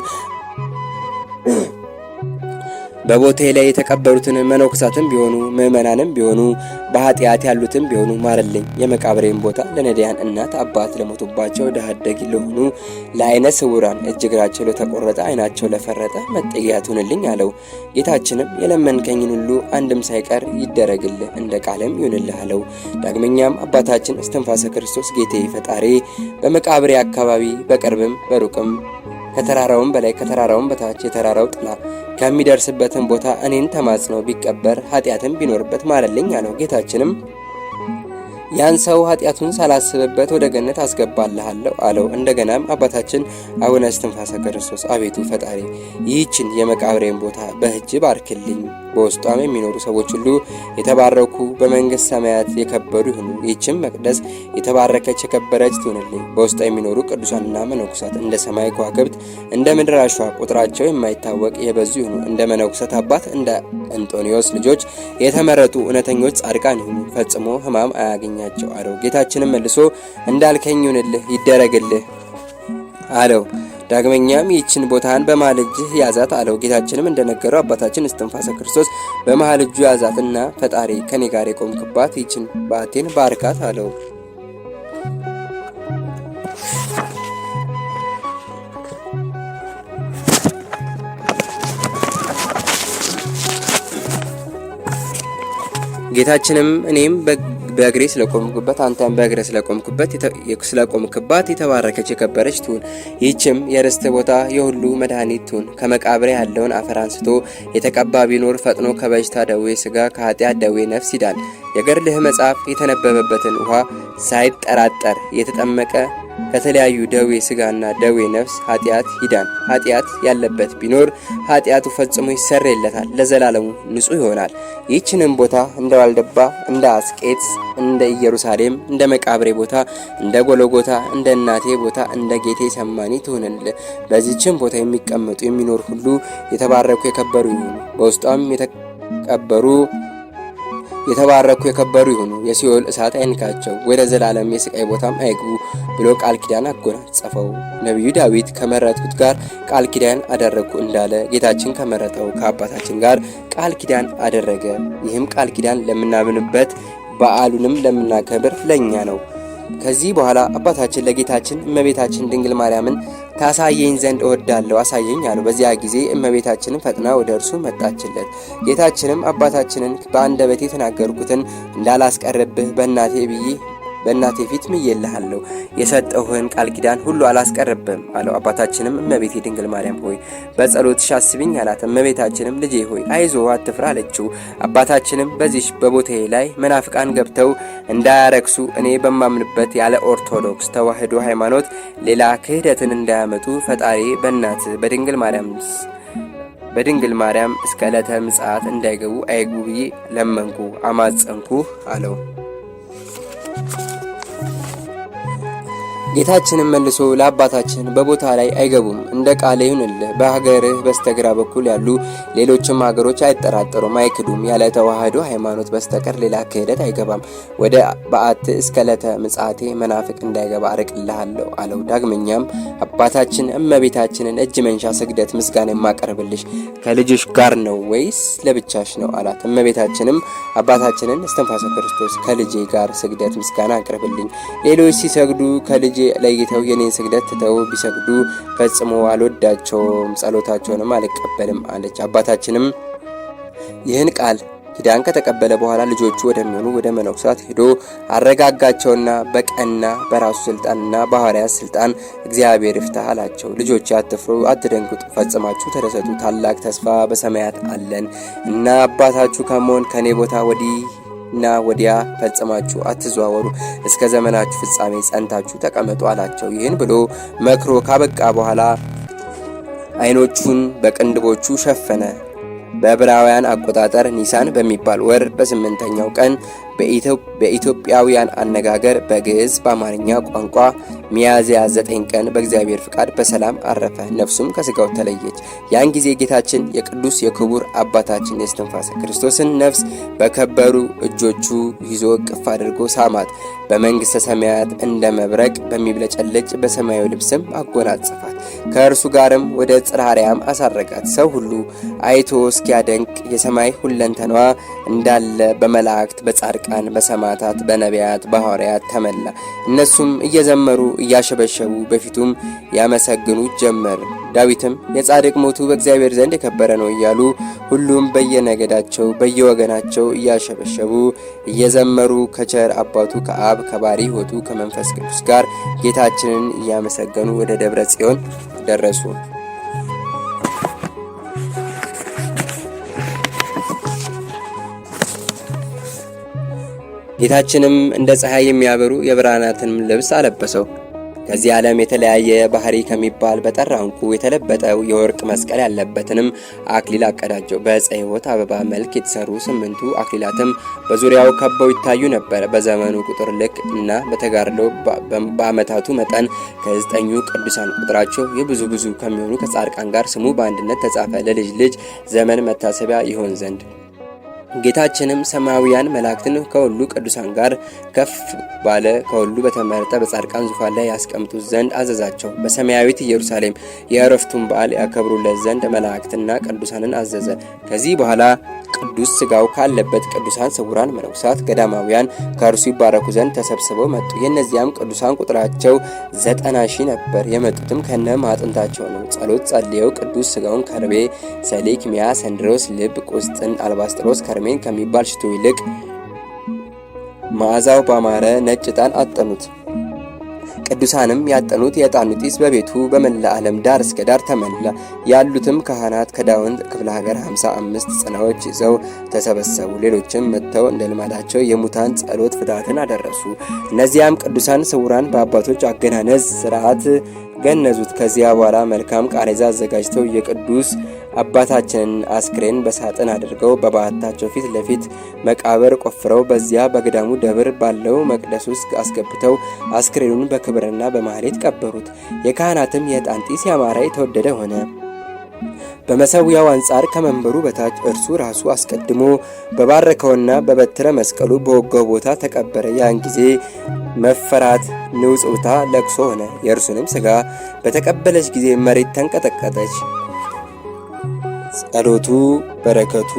በቦታዬ ላይ የተቀበሩትን መነኮሳትም ቢሆኑ ምእመናንም ቢሆኑ በኃጢአት ያሉትም ቢሆኑ ማርልኝ። የመቃብሬን ቦታ ለነዳያን እናት አባት ለሞቱባቸው ድሀ አደግ ለሆኑ ለዓይነ ስውራን እጅ እግራቸው ለተቆረጠ ዓይናቸው ለፈረጠ መጠጊያ ትሁንልኝ አለው። ጌታችንም የለመንከኝን ሁሉ አንድም ሳይቀር ይደረግልህ፣ እንደ ቃልም ይሁንልህ አለው። ዳግመኛም አባታችን እስትንፋሰ ክርስቶስ ጌታዬ ፈጣሪ በመቃብሬ አካባቢ በቅርብም በሩቅም ከተራራውም በላይ ከተራራውም በታች የተራራው ጥላ ከሚደርስበትን ቦታ እኔን ተማጽኖ ቢቀበር ኃጢአትም ቢኖርበት ማረልኝ አለው። ጌታችንም ያን ሰው ኃጢአቱን ሳላስብበት ወደ ገነት አስገባልሃለሁ አለው። እንደገናም አባታችን አቡነ እስትንፋሰ ክርስቶስ አቤቱ ፈጣሪ ይህችን የመቃብሬን ቦታ በእጅ ባርክልኝ፣ በውስጧም የሚኖሩ ሰዎች ሁሉ የተባረኩ በመንግስት ሰማያት የከበሩ ይሁኑ። ይህችም መቅደስ የተባረከች የከበረች ትሁንልኝ። በውስጧ የሚኖሩ ቅዱሳንና መነኮሳት እንደ ሰማይ ከዋክብት እንደ ምድር አሸዋ ቁጥራቸው የማይታወቅ የበዙ ይሁኑ። እንደ መነኮሳት አባት እንደ እንጦንዮስ ልጆች የተመረጡ እውነተኞች ጻድቃን ይሁኑ። ፈጽሞ ሕማም አያገኛቸው አለው። ጌታችንም መልሶ እንዳልከኝ ይሁንልህ ይደረግልህ አለው። ዳግመኛም ይህችን ቦታን በመሃል እጅህ ያዛት አለው። ጌታችንም እንደነገረው አባታችን እስትንፋሰ ክርስቶስ በመሃል እጁ ያዛትና ፈጣሪ ከኔ ጋር የቆምክባት ይህችን ባቴን ባርካት አለው። ጌታችንም እኔም በእግሬ ስለቆምኩበት አንተም በእግሬ ስለቆምክባት የተባረከች የከበረች ትሁን። ይህችም የርስት ቦታ የሁሉ መድኃኒት ትሁን። ከመቃብሬ ያለውን አፈር አንስቶ የተቀባ ቢኖር ፈጥኖ ከበሽታ ደዌ ሥጋ ከኃጢአት ደዌ ነፍስ ይዳን። የገድልህ መጽሐፍ የተነበበበትን ውሃ ሳይጠራጠር የተጠመቀ ከተለያዩ ደዌ ሥጋና ደዌ ነፍስ ኃጢአት ይዳን። ኃጢአት ያለበት ቢኖር ኃጢአቱ ፈጽሞ ይሰረይለታል፣ ለዘላለሙ ንጹሕ ይሆናል። ይህችንም ቦታ እንደ ዋልድባ፣ እንደ አስቄጥስ፣ እንደ ኢየሩሳሌም፣ እንደ መቃብሬ ቦታ፣ እንደ ጎልጎታ፣ እንደ እናቴ ቦታ፣ እንደ ጌቴ ሰማኒ ትሁንልህ። በዚህችም ቦታ የሚቀመጡ የሚኖር ሁሉ የተባረኩ የከበሩ ይሁኑ። በውስጧም የተባረኩ የከበሩ ይሁኑ። የሲኦል እሳት አይንካቸው፣ ወደ ዘላለም የስቃይ ቦታም አይግቡ ብሎ ቃል ኪዳን አጎናጸፈው። ነቢዩ ዳዊት ከመረጡት ጋር ቃል ኪዳን አደረግኩ እንዳለ ጌታችን ከመረጠው ከአባታችን ጋር ቃል ኪዳን አደረገ። ይህም ቃል ኪዳን ለምናምንበት በዓሉንም ለምናከብር ለእኛ ነው። ከዚህ በኋላ አባታችን ለጌታችን እመቤታችን ድንግል ማርያምን ታሳየኝ ዘንድ እወዳለሁ አሳየኝ አለው። በዚያ ጊዜ እመቤታችንን ፈጥና ወደ እርሱ መጣችለት። ጌታችንም አባታችንን በአንደበቴ የተናገርኩትን እንዳላስቀርብህ በእናቴ ፊት ምዬልሃለሁ፣ የሰጠሁህን ቃል ኪዳን ሁሉ አላስቀርብም አለው። አባታችንም እመቤቴ ድንግል ማርያም ሆይ በጸሎትሽ አስቢኝ አላት። እመቤታችንም ልጄ ሆይ አይዞ አትፍራ አለችው። አባታችንም በዚህ በቦታዬ ላይ መናፍቃን ገብተው እንዳያረክሱ እኔ በማምንበት ያለ ኦርቶዶክስ ተዋሕዶ ሃይማኖት ሌላ ክህደትን እንዳያመጡ ፈጣሪ በድንግል ማርያም እስከ ዕለተ ምጽአት እንዳይገቡ አይግቡ ብዬ ለመንኩ አማጸንኩ አለው። ጌታችንም መልሶ ለአባታችን በቦታ ላይ አይገቡም፣ እንደ ቃል ይሁንልህ። በሀገርህ በስተግራ በኩል ያሉ ሌሎችም ሀገሮች አይጠራጠሩም፣ አይክዱም። ያለ ተዋሕዶ ሃይማኖት በስተቀር ሌላ ክህደት አይገባም። ወደ በዓት እስከ ዕለተ ምጽአቴ መናፍቅ እንዳይገባ አርቅልሃለሁ አለው። ዳግመኛም አባታችን እመቤታችንን እጅ መንሻ ስግደት ምስጋና የማቀርብልሽ ከልጅሽ ጋር ነው ወይስ ለብቻሽ ነው አላት። እመቤታችንም አባታችንን እስትንፋሰ ክርስቶስ ከልጄ ጋር ስግደት ምስጋና አቅርብልኝ፣ ሌሎች ሲሰግዱ ከልጄ ለይተው የኔን ስግደት ትተው ቢሰግዱ ፈጽሞ አልወዳቸውም፣ ጸሎታቸውንም አልቀበልም አለች። አባታችንም ይህን ቃል ኪዳን ከተቀበለ በኋላ ልጆቹ ወደሚሆኑ ወደ መነኮሳት ሄዶ አረጋጋቸውና በቀና በራሱ ስልጣንና በሐዋርያት ስልጣን እግዚአብሔር ይፍታህ አላቸው። ልጆች አትፍሩ፣ አትደንግጡ፣ ፈጽማችሁ ተደሰቱ። ታላቅ ተስፋ በሰማያት አለን እና አባታችሁ ከመሆን ከኔ ቦታ ወዲህና ወዲያ ፈጽማችሁ አትዘዋወሩ፣ እስከ ዘመናችሁ ፍጻሜ ጸንታችሁ ተቀመጡ አላቸው። ይህን ብሎ መክሮ ካበቃ በኋላ ዓይኖቹን በቅንድቦቹ ሸፈነ። በዕብራውያን አቆጣጠር ኒሳን በሚባል ወር በ8ኛው ቀን በኢትዮጵያውያን አነጋገር በግዕዝ በአማርኛ ቋንቋ ሚያዝያ 9 ቀን በእግዚአብሔር ፍቃድ በሰላም አረፈ። ነፍሱም ከስጋው ተለየች። ያን ጊዜ ጌታችን የቅዱስ የክቡር አባታችን የእስትንፋሰ ክርስቶስን ነፍስ በከበሩ እጆቹ ይዞ እቅፍ አድርጎ ሳማት። በመንግሥተ ሰማያት እንደ መብረቅ በሚብለጨለጭ በሰማያዊ ልብስም አጎናጸፋት። ከእርሱ ጋርም ወደ ጽርሐ አርያም አሳረጋት። ሰው ሁሉ አይቶ እስኪያደንቅ የሰማይ ሁለንተኗ እንዳለ በመላእክት፣ በጻድቃን፣ በሰማዕታት፣ በነቢያት፣ በሐዋርያት ተመላ። እነሱም እየዘመሩ እያሸበሸቡ በፊቱም ያመሰግኑት ጀመር። ዳዊትም የጻድቅ ሞቱ በእግዚአብሔር ዘንድ የከበረ ነው እያሉ ሁሉም በየነገዳቸው በየወገናቸው እያሸበሸቡ እየዘመሩ ከቸር አባቱ ከአብ ከባሕሪ ሕይወቱ ከመንፈስ ቅዱስ ጋር ጌታችንን እያመሰገኑ ወደ ደብረ ጽዮን ደረሱ። ጌታችንም እንደ ፀሐይ የሚያበሩ የብርሃናትንም ልብስ አለበሰው። ከዚህ ዓለም የተለያየ ባህሪ ከሚባል በጠራ ዕንቁ የተለበጠው የወርቅ መስቀል ያለበትንም አክሊል አቀዳጀው። በዕፀ ሕይወት አበባ መልክ የተሰሩ 8ቱ አክሊላትም በዙሪያው ከበው ይታዩ ነበር። በዘመኑ ቁጥር ልክ እና በተጋድሎ በዓመታቱ መጠን ከ9ኙ ቅዱሳን ቁጥራቸው የብዙ ከሚሆኑ ከጻድቃን ጋር ስሙ በአንድነት ተጻፈ፣ ለልጅ ልጅ ዘመን መታሰቢያ ይሆን ዘንድ። ጌታችንም ሰማያውያን መላእክትን ከሁሉ ቅዱሳን ጋር ከፍ ባለ ከሁሉ በተመረጠ በጻድቃን ዙፋን ላይ ያስቀምጡት ዘንድ አዘዛቸው። በሰማያዊት ኢየሩሳሌም የዕረፍቱን በዓል ያከብሩለት ዘንድ መላእክትና ቅዱሳንን አዘዘ። ከዚህ በኋላ ቅዱስ ሥጋው ካለበት ቅዱሳን ስውራን መነኮሳት ገዳማውያን ከእርሱ ይባረኩ ዘንድ ተሰብስበው መጡ። የእነዚያም ቅዱሳን ቁጥራቸው 90,000 ነበር። የመጡትም ከነ ማዕጥንታቸው ነው። ጸሎት ጸልየው ቅዱስ ሥጋውን ከርቤ፣ ሰሊክ፣ ሚያ፣ ሰንድሮስ፣ ልብ፣ ቁስጥን፣ አልባስጥሮስ ከርሜን ከሚባል ሽቱ ይልቅ መዓዛው ባማረ ነጭ ዕጣን አጠኑት። ቅዱሳንም ያጠኑት የዕጣኑ ጢስ በቤቱ በመላ ዓለም ዳር እስከ ዳር ተመላ። ያሉትም ካህናት ከዳውንት ክፍለ ሀገር 55 ጽናዎች ይዘው ተሰበሰቡ። ሌሎችም መጥተው እንደ ልማዳቸው የሙታን ጸሎት ፍትሐትን አደረሱ። እነዚያም ቅዱሳን ስውራን በአባቶች አገናነዝ ሥርዓት ገነዙት። ከዚያ በኋላ መልካም ቃሬዛ አዘጋጅተው የቅዱስ አባታችንን አስክሬን በሳጥን አድርገው በባህታቸው ፊት ለፊት መቃብር ቆፍረው በዚያ በገዳሙ ደብር ባለው መቅደስ ውስጥ አስገብተው አስክሬኑን በክብርና በማህሌት ቀበሩት። የካህናትም የዕጣን ጢስ ያማረ የተወደደ ሆነ። በመሠዊያው አንጻር ከመንበሩ በታች እርሱ ራሱ አስቀድሞ በባረከውና በበትረ መስቀሉ በወጋው ቦታ ተቀበረ። ያን ጊዜ መፈራት ንውጽውታ ለቅሶ ሆነ። የእርሱንም ሥጋ በተቀበለች ጊዜ መሬት ተንቀጠቀጠች። ጸሎቱ በረከቱ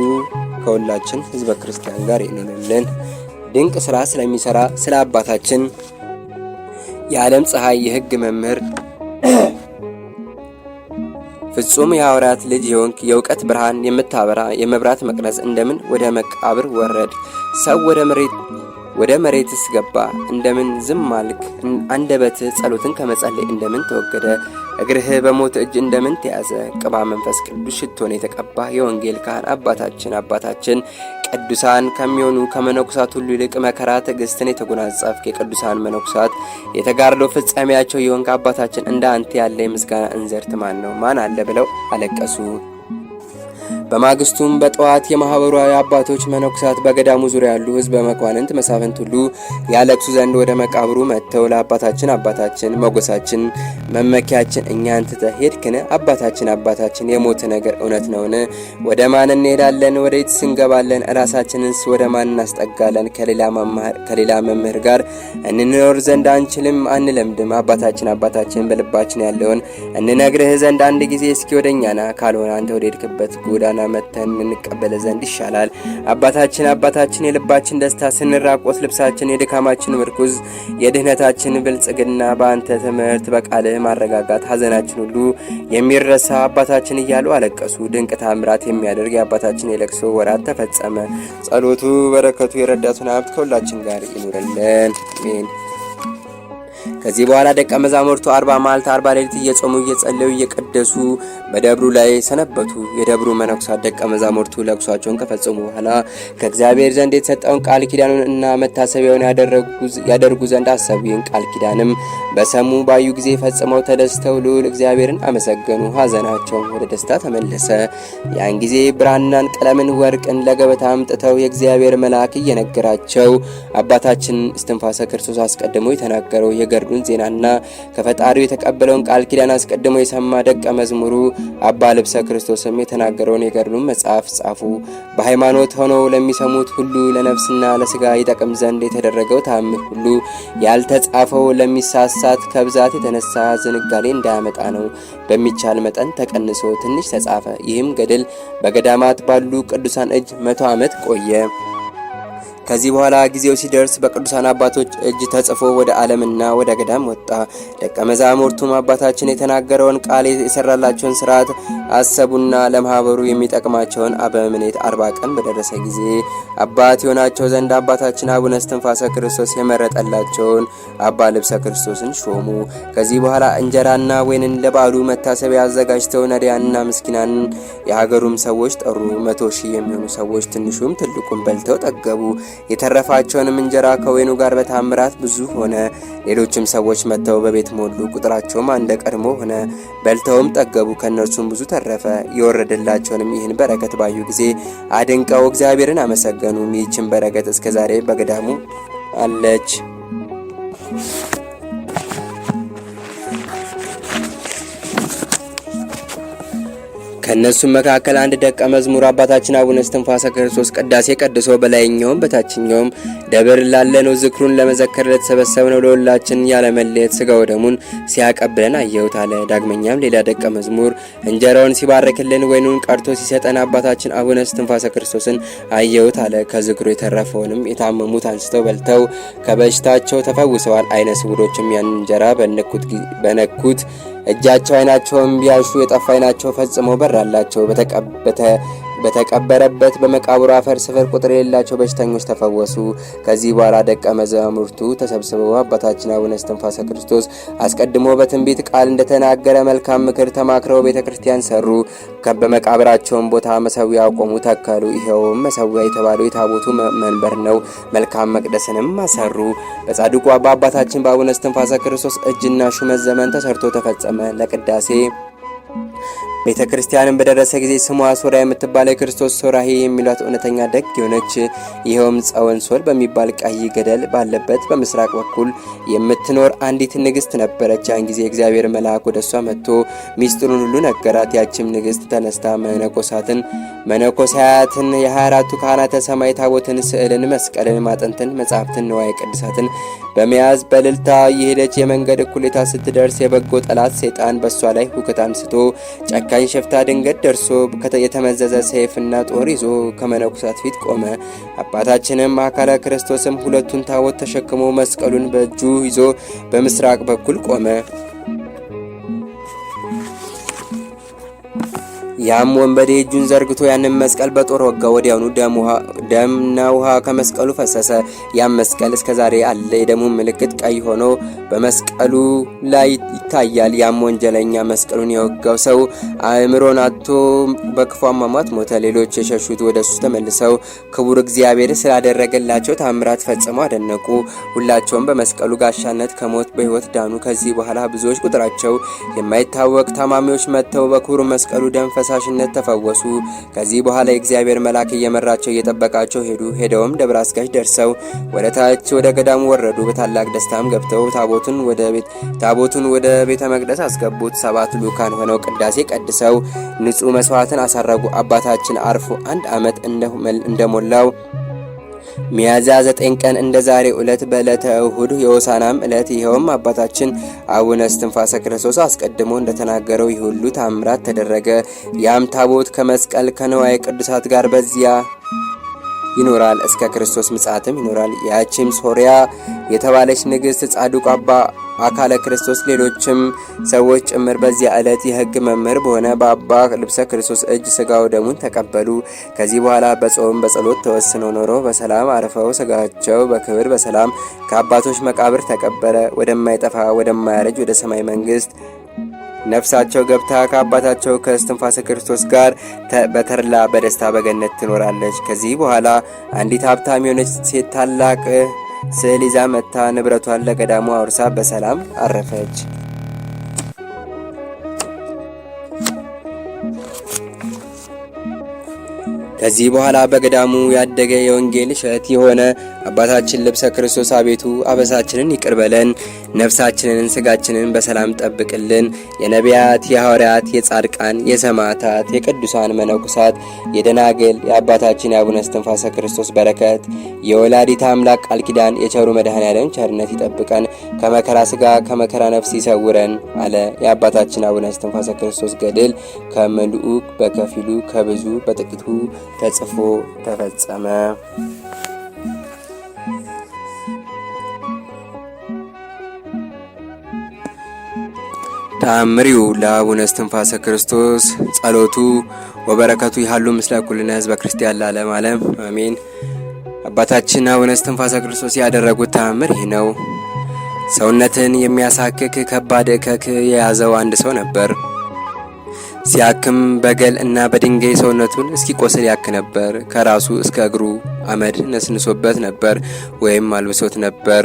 ከሁላችን ሕዝበ ክርስቲያን ጋር ይኑርልን። ድንቅ ሥራ ስለሚሠራ ስለ አባታችን የዓለም ፀሐይ የሕግ መምህር ፍጹም የሐዋርያት ልጅ የሆንክ የእውቀት ብርሃን የምታበራ የመብራት መቅረዝ እንደምን ወደ መቃብር ወረድ? ሰው ወደ መሬትስ ገባ? እንደምን ዝም አልክ? አንደበትህ ጸሎትን ከመጸለይ እንደምን ተወገደ? እግርህ በሞት እጅ እንደምን ተያዘ? ቅባ መንፈስ ቅዱስ ሽቶን የተቀባ የወንጌል ካህን አባታችን ቅዱሳን ከሚሆኑ ከመነኩሳት ሁሉ ይልቅ መከራ ትዕግስትን የተጎናጸፍክ የቅዱሳን መነኩሳት የተጋድሎ ፍጻሜያቸው የሆንክ አባታችን እንደ አንተ ያለ የምስጋና እንዘርት ማን ነው? ማን አለ? ብለው አለቀሱ። በማግስቱም በጠዋት የማህበሩ አባቶች መነኩሳት በገዳሙ ዙሪያ ያሉ ሕዝበ መኳንንት መሳፍንት ሁሉ ያለቅሱ ዘንድ ወደ መቃብሩ መጥተው አባታችን ሞገሳችን መመኪያችን እኛን ትተህ ሄድክን? አባታችን የሞት ነገር እውነት ነውን? ወደ ማን እንሄዳለን? ወዴትስ እንገባለን? ራሳችንንስ ወደ ማን እናስጠጋለን? ከሌላ መምህር ጋር እንኖር ዘንድ አንችልም አንለምድም። አባታችን በልባችን ያለውን እንነግርህ ዘንድ አንድ ጊዜ እስኪ ወደኛና፣ ካልሆነ አንተ ወደ ሄድክበት ጎዳና መተን እንቀበለ ዘንድ ይሻላል። አባታችን የልባችን ደስታ ስንራቆት ልብሳችን የድካማችን ምርኩዝ የድህነታችን ብልጽግና በአንተ ትምህርት በቃልህ ማረጋጋት ሐዘናችን ሁሉ የሚረሳ አባታችን እያሉ አለቀሱ። ድንቅ ታምራት የሚያደርግ የአባታችን የለቅሶ ወራት ተፈጸመ። ጸሎቱ በረከቱ የረዳቱን ሀብት ከሁላችን ጋር ይኑርልን። አሜን። ከዚህ በኋላ ደቀ መዛሙርቱ 40 መዓልት 40 ሌሊት እየጾሙ እየጸለዩ እየቀደሱ በደብሩ ላይ ሰነበቱ። የደብሩ መነኩሳት ደቀ መዛሙርቱ ለቅሷቸውን ከፈጸሙ በኋላ ከእግዚአብሔር ዘንድ የተሰጠውን ቃል ኪዳኑን እና መታሰቢያውን ያደርጉ ዘንድ አሰቡ። ይህን ቃል ኪዳንም በሰሙ ባዩ ጊዜ ፈጽመው ተደስተው ልዑል እግዚአብሔርን አመሰገኑ። ሐዘናቸውም ወደ ደስታ ተመለሰ። ያን ጊዜ ብራናን፣ ቀለምን፣ ወርቅን ለገበታ አምጥተው የእግዚአብሔር መልአክ እየነገራቸው አባታችን እስትንፋሰ ክርስቶስ አስቀድሞ የተናገረው የገድሉን ዜናና ከፈጣሪው የተቀበለውን ቃል ኪዳን አስቀድሞ የሰማ ደቀ መዝሙሩ አባ ልብሰ ክርስቶስም የተናገረውን የገድሉን መጽሐፍ ጻፉ። በሃይማኖት ሆነው ለሚሰሙት ሁሉ ለነፍስና ለስጋ ይጠቅም ዘንድ የተደረገው ተአምር ሁሉ ያልተጻፈው ለሚሳሳት ከብዛት የተነሳ ዝንጋሌ እንዳያመጣ ነው። በሚቻል መጠን ተቀንሶ ትንሽ ተጻፈ። ይህም ገድል በገዳማት ባሉ ቅዱሳን እጅ 100 ዓመት ቆየ። ከዚህ በኋላ ጊዜው ሲደርስ በቅዱሳን አባቶች እጅ ተጽፎ ወደ ዓለምና ወደ ገዳም ወጣ። ደቀ መዛሙርቱም አባታችን የተናገረውን ቃል የሰራላቸውን ስርዓት አሰቡና ለማህበሩ የሚጠቅማቸውን አበምኔት 40 ቀን በደረሰ ጊዜ አባት የሆናቸው ዘንድ አባታችን አቡነ እስትንፋሰ ክርስቶስ የመረጠላቸውን አባ ልብሰ ክርስቶስን ሾሙ። ከዚህ በኋላ እንጀራና ወይንን ለበዓሉ መታሰቢያ አዘጋጅተው ነዳያንና ምስኪናንን የሀገሩም ሰዎች ጠሩ። 100 ሺህ የሚሆኑ ሰዎች ትንሹም ትልቁም በልተው ጠገቡ። የተረፋቸውንም እንጀራ ከወይኑ ጋር በታምራት ብዙ ሆነ። ሌሎችም ሰዎች መጥተው በቤት ሞሉ። ቁጥራቸውም እንደ ቀድሞ ሆነ። በልተውም ጠገቡ። ከእነርሱም ብዙ ተረፈ። የወረደላቸውንም ይህን በረከት ባዩ ጊዜ አድንቀው እግዚአብሔርን አመሰገኑ። ይህችን በረከት እስከ ዛሬ በገዳሙ አለች። ከነሱም መካከል አንድ ደቀ መዝሙር አባታችን አቡነ እስትንፋሰ ክርስቶስ ቅዳሴ ቀድሶ በላይኛውም በታችኛውም ደብር ላለነው ዝክሩን ለመዘከር ለተሰበሰብነው ለሁላችን ያለመለየት ስጋው ደሙን ሲያቀብለን አየሁት አለ። ዳግመኛም ሌላ ደቀ መዝሙር እንጀራውን ሲባርክልን ወይኑን ቀርቶ ሲሰጠን አባታችን አቡነ እስትንፋሰ ክርስቶስን አየሁት አለ። ከዝክሩ የተረፈውንም የታመሙት አንስተው በልተው ከበሽታቸው ተፈውሰዋል። አይነ ስውሮችም ያን እንጀራ በነኩት እጃቸው አይናቸውን ቢያሹ የጠፋ አይናቸው ፈጽሞ በራላቸው። በተቀበረበት በመቃብሩ አፈር ስፍር ቁጥር የሌላቸው በሽተኞች ተፈወሱ። ከዚህ በኋላ ደቀ መዛሙርቱ ተሰብስበው አባታችን አቡነ እስትንፋሰ ክርስቶስ አስቀድሞ በትንቢት ቃል እንደተናገረ መልካም ምክር ተማክረው ቤተክርስቲያን ሰሩ። በመቃብራቸውን ቦታ መሰዊያ ቆሙ፣ ተከሉ። ይኸውም መሰዊያ የተባለው የታቦቱ መንበር ነው። መልካም መቅደስንም አሰሩ። በጻድቁ በአባታችን በአቡነ እስትንፋሰ ክርስቶስ እጅና ሹመት ዘመን ተሰርቶ ተፈጸመ። ለቅዳሴ ቤተ ክርስቲያንን በደረሰ ጊዜ ስሟ ሶርያ የምትባል የክርስቶስ ሶራሄ የሚሏት እውነተኛ ደግ የሆነች ይኸውም ጸወንሶል በሚባል ቀይ ገደል ባለበት በምስራቅ በኩል የምትኖር አንዲት ንግስት ነበረች። ያን ጊዜ እግዚአብሔር መልአክ ወደ እሷ መጥቶ ሚስጥሩን ሁሉ ነገራት። ያችም ንግስት ተነስታ መነኮሳያትን የ24ቱ ካህናተ ሰማይ ታቦትን፣ ስዕልን፣ መስቀልን፣ ማጠንትን፣ መጻሕፍትን፣ ንዋየ ቅድሳትን በመያዝ በእልልታ የሄደች የመንገድ እኩሌታ ስትደርስ የበጎ ጠላት ሰይጣን በእሷ ላይ ሁከት አንስቶ ጨካኝ ሸፍታ ድንገት ደርሶ የተመዘዘ ሰይፍና ጦር ይዞ ከመነኮሳት ፊት ቆመ። አባታችንም አካለ ክርስቶስም ሁለቱን ታቦት ተሸክሞ መስቀሉን በእጁ ይዞ በምስራቅ በኩል ቆመ። ያም ወንበዴ እጁን ዘርግቶ ያንን መስቀል በጦር ወጋ። ወዲያውኑ ደምና ውሃ ከመስቀሉ ፈሰሰ። ያም መስቀል እስከዛሬ አለ። የደሙ ምልክት ቀይ ሆኖ በመስቀሉ ላይ ይታያል። ያም ወንጀለኛ መስቀሉን የወጋው ሰው አእምሮን አጥቶ በክፉ አሟሟት ሞተ። ሌሎች የሸሹት ወደሱ ተመልሰው ክቡር እግዚአብሔር ስላደረገላቸው ታምራት ፈጽመው አደነቁ። ሁላቸውም በመስቀሉ ጋሻነት ከሞት በሕይወት ዳኑ። ከዚህ በኋላ ብዙዎች ቁጥራቸው የማይታወቅ ታማሚዎች መጥተው በክቡር መስቀሉ ደም ፈሳሽነት ተፈወሱ። ከዚህ በኋላ የእግዚአብሔር መልአክ እየመራቸው እየጠበቃቸው ሄዱ። ሄደውም ደብረ አስጋሽ ደርሰው ወደ ታች ወደ ገዳሙ ወረዱ። በታላቅ ደስታም ገብተው ታቦቱን ወደ ቤተ መቅደስ አስገቡት። 7 ልኡካን ሆነው ቅዳሴ ቀድሰው ንጹሕ መስዋዕትን አሳረጉ። አባታችን አርፎ 1 ዓመት እንደሞላው ሚያዝያ 9 ቀን እንደ ዛሬው ዕለት በዕለተ እሁድ የሆሳዕናም ዕለት ይኸውም አባታችን አቡነ እስትንፋሰ ክርስቶስ አስቀድሞ እንደተናገረው ይህ ሁሉ ታምራት ተደረገ። ያም ታቦት ከመስቀል ከንዋየ ቅዱሳት ጋር በዚያ ይኖራል፣ እስከ ክርስቶስ ምጽአትም ይኖራል። ያቺም ሶርያ የተባለች ንግስት ጻድቁ አባ አካለ ክርስቶስ ሌሎችም ሰዎች ጭምር በዚያ ዕለት የሕግ መምህር በሆነ በአባ ልብሰ ክርስቶስ እጅ ስጋው ደሙን ተቀበሉ። ከዚህ በኋላ በጾም በጸሎት ተወስነው ኖረው በሰላም አርፈው ስጋቸው በክብር በሰላም ከአባቶች መቃብር ተቀበረ። ወደማይጠፋ ወደማያረጅ ወደ ሰማይ መንግስት ነፍሳቸው ገብታ ከአባታቸው ከእስትንፋሰ ክርስቶስ ጋር በተድላ በደስታ በገነት ትኖራለች። ከዚህ በኋላ አንዲት ሀብታም የሆነች ሴት ታላቅ ስዕል ይዛ መጥታ ንብረቷን ለገዳሙ አውርሳ በሰላም አረፈች። ከዚህ በኋላ በገዳሙ ያደገ የወንጌል እሸት የሆነ አባታችን ልብሰ ክርስቶስ አቤቱ አበሳችንን ይቅር በለን፣ ነፍሳችንን ስጋችንን በሰላም ጠብቅልን። የነቢያት፣ የሐዋርያት፣ የጻድቃን፣ የሰማዕታት፣ የቅዱሳን መነኮሳት፣ የደናግል የአባታችን የአቡነ እስትንፋሰ ክርስቶስ በረከት፣ የወላዲተ አምላክ ቃል ኪዳን፣ የቸሩ መድኃኔዓለም ቸርነት ይጠብቀን፣ ከመከራ ስጋ ከመከራ ነፍስ ይሰውረን አለ የአባታችን አቡነ እስትንፋሰ ክርስቶስ ገድል ከምልኡ በከፊሉ ከብዙ በጥቂቱ ተጽፎ ተፈጸመ። ተአምሪው ለአቡነ እስትንፋሰ ክርስቶስ ጸሎቱ ወበረከቱ ይሃሉ ምስለ ኩልነ ህዝበ ክርስቲያን ለዓለመ ዓለም አሜን። አባታችን አቡነ እስትንፋሰ ክርስቶስ ያደረጉት ተአምር ይህ ነው። ሰውነትን የሚያሳክክ ከባድ እከክ የያዘው አንድ ሰው ነበር። ሲያክም በገል እና በድንጋይ ሰውነቱን እስኪቆስል ያክ ነበር። ከራሱ እስከ እግሩ አመድ ነስንሶበት ነበር ወይም አልብሶት ነበር።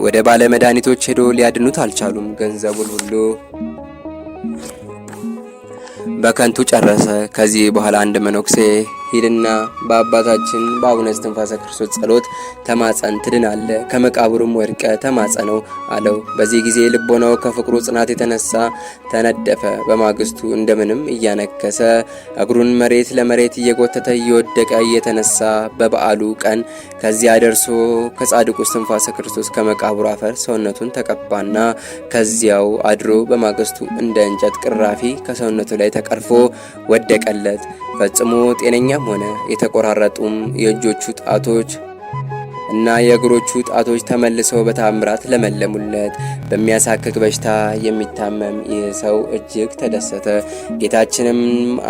ወደ ባለ መድኃኒቶች ሄዶ ሊያድኑት አልቻሉም። ገንዘቡን ሁሉ በከንቱ ጨረሰ። ከዚህ በኋላ አንድ መነኩሴ ሂድና በአባታችን በአቡነ እስትንፋሰ ክርስቶስ ጸሎት ተማጸን ትድናለህ፣ ከመቃብሩም ወድቀ ተማጸነው አለው። በዚህ ጊዜ ልቦናው ከፍቅሩ ጽናት የተነሳ ተነደፈ። በማግስቱ እንደምንም እያነከሰ እግሩን መሬት ለመሬት እየጎተተ እየወደቀ እየተነሳ በበዓሉ ቀን ከዚያ ደርሶ ከጻድቁ እስትንፋሰ ክርስቶስ ከመቃብሩ አፈር ሰውነቱን ተቀባና ከዚያው አድሮ በማግስቱ እንደ እንጨት ቅራፊ ከሰውነቱ ላይ ተቀርፎ ወደቀለት። ፈጽሞ ጤነኛም ሆነ። የተቆራረጡም የእጆቹ ጣቶች እና የእግሮቹ ጣቶች ተመልሰው በታምራት ለመለሙለት። በሚያሳክክ በሽታ የሚታመም ይህ ሰው እጅግ ተደሰተ። ጌታችንም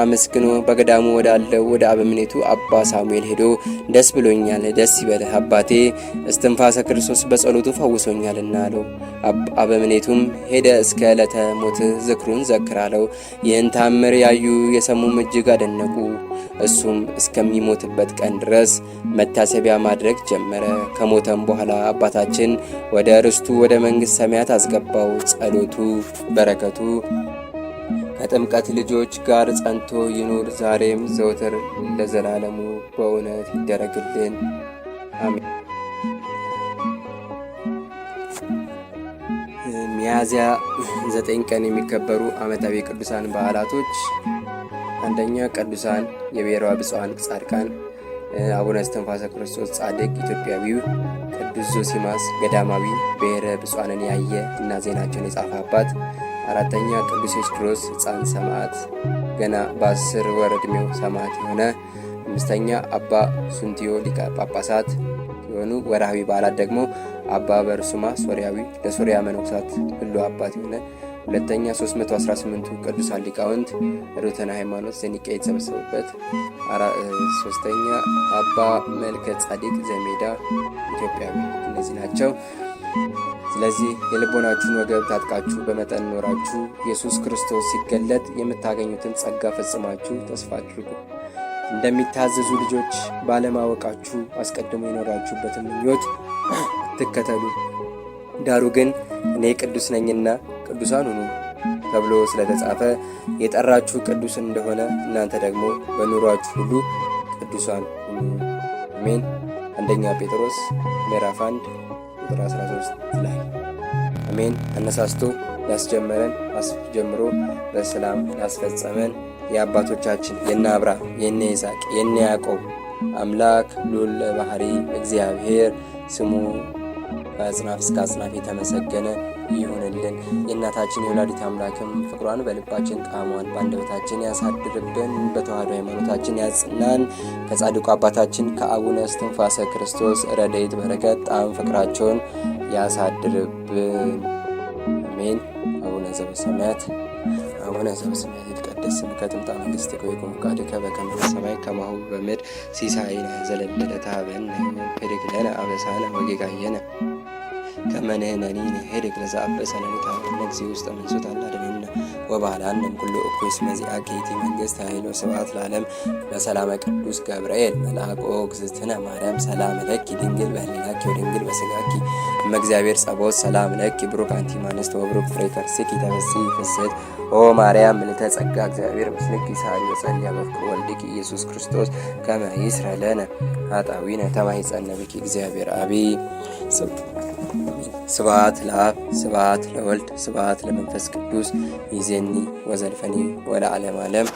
አመስግኖ በገዳሙ ወዳለው ወደ አበምኔቱ አባ ሳሙኤል ሄዶ ደስ ብሎኛል፣ ደስ ይበልህ፣ አባቴ እስትንፋሰ ክርስቶስ በጸሎቱ ፈውሶኛልና አለው። አበምኔቱም ሄደ እስከ ዕለተ ሞት ዝክሩን ዘክራለው። ይህን ታምር ያዩ የሰሙም እጅግ አደነቁ። እሱም እስከሚሞትበት ቀን ድረስ መታሰቢያ ማድረግ ጀመረ። ከሞተም በኋላ አባታችን ወደ ርስቱ ወደ መንግሥት ሰማያት አስገባው። ጸሎቱ በረከቱ ከጥምቀት ልጆች ጋር ጸንቶ ይኑር ዛሬም ዘወትር ለዘላለሙ በእውነት ይደረግልን አሜን። ሚያዝያ 9 ቀን የሚከበሩ ዓመታዊ ቅዱሳን በዓላቶች፣ አንደኛ ቅዱሳን የብሔረ ብፁዓን ጻድቃን አቡነ እስትንፋሰ ክርስቶስ ጻድቅ ኢትዮጵያዊው፣ ቅዱስ ዞሲማስ ገዳማዊ ብሔረ ብፁዓንን ያየ እና ዜናቸውን የጻፈ አባት። አራተኛ ቅዱስ ኤስድሮስ ሕፃን ሰማዕት ገና በ10 ወር ዕድሜው ሰማዕት የሆነ። አምስተኛ አባ ሱንቲዮ ሊቀ ጳጳሳት የሆኑ። ወርሃዊ በዓላት ደግሞ አባ በርሱማ ሶርያዊ ለሶርያ መነኮሳት ሁሉ አባት የሆነ። ሁለተኛ 318ቱ ቅዱሳን ሊቃውንት ርቱዓነ ሃይማኖት ዘኒቅያ የተሰበሰቡበት። ሶስተኛ አባ መልከ ጻዲቅ ዘሜዳ ኢትዮጵያዊ። እነዚህ ናቸው። ስለዚህ የልቦናችሁን ወገብ ታጥቃችሁ በመጠን ኖራችሁ ኢየሱስ ክርስቶስ ሲገለጥ የምታገኙትን ጸጋ ፈጽማችሁ ተስፋ አድርጉ። እንደሚታዘዙ ልጆች ባለማወቃችሁ አስቀድሞ የኖራችሁበትን ምኞት አትከተሉ። ዳሩ ግን እኔ ቅዱስ ነኝና ቅዱሳን ሁኑ ተብሎ ስለተጻፈ የጠራችሁ ቅዱስ እንደሆነ እናንተ ደግሞ በኑሯችሁ ሁሉ ቅዱሳን ሁኑ። አሜን። አንደኛ ጴጥሮስ ምዕራፍ 1 ቁጥር 13 ላይ አሜን። አነሳስቶ ያስጀመረን አስጀምሮ በሰላም ያስፈጸመን የአባቶቻችን የነ አብርሃም የነ ይስሐቅ የነ ያዕቆብ አምላክ ልዑል ባህሪ እግዚአብሔር ስሙ ከአጽናፍ እስከ አጽናፍ የተመሰገነ ይሁንልን። የእናታችን የወላዲት አምላክም ፍቅሯን በልባችን ጣዕሟን በአንደበታችን ያሳድርብን። በተዋህዶ ሃይማኖታችን ያጽናን። ከጻድቁ አባታችን ከአቡነ እስትንፋሰ ክርስቶስ ረድኤት በረከት ጣዕም ፍቅራቸውን ያሳድርብን። አሜን። አቡነ ዘበሰማያት አቡነ ዘበሰማያት ይትቀደስ ስምከ ትምጻእ መንግሥትከ ወይኩን ፈቃድከ በከመ በሰማይ ከማሁ በምድር ሲሳየነ ዘለለዕለተ ሀበነ ኅድግ ለነ አበሳነ ወጌጋየነ ከመ ንሕነኒ ንኅድግ ለዘአበሰ ለነ እግዚእ ውስተ መንሱት አላድኅነነ ወባህላን ኩሉ እኩስ መዚአ ኬቲ መንግስት ኃይል ወስብሐት ለዓለም በሰላመ ቅዱስ ገብርኤል መልአክ እግዝእትነ ማርያም ሰላም ለኪ ድንግል በህሊናኪ ወድንግል በስጋኪ እመ እግዚአብሔር ጸባኦት ሰላም ለኪ ብሩክ አንቲ እምአንስት ወብሩክ ፍሬ ከርሥኪ ተፈሥሒ ፍስሕት ኦ ማርያም ምልዕተ ጸጋ እግዚአብሔር ምስልኪ ሳሊ ወጸልያ በፍቅር ወልድኪ ኢየሱስ ክርስቶስ ከመ ይስረ ለነ ኃጣውኢነ ተማኅፀነ ብኪ እግዚአብሔር አብይ። ስብሐት ለአብ ስብሐት ለወልድ ስብሐት ለመንፈስ ቅዱስ ይእዜኒ ወዘልፈኒ ወለዓለመ ዓለም።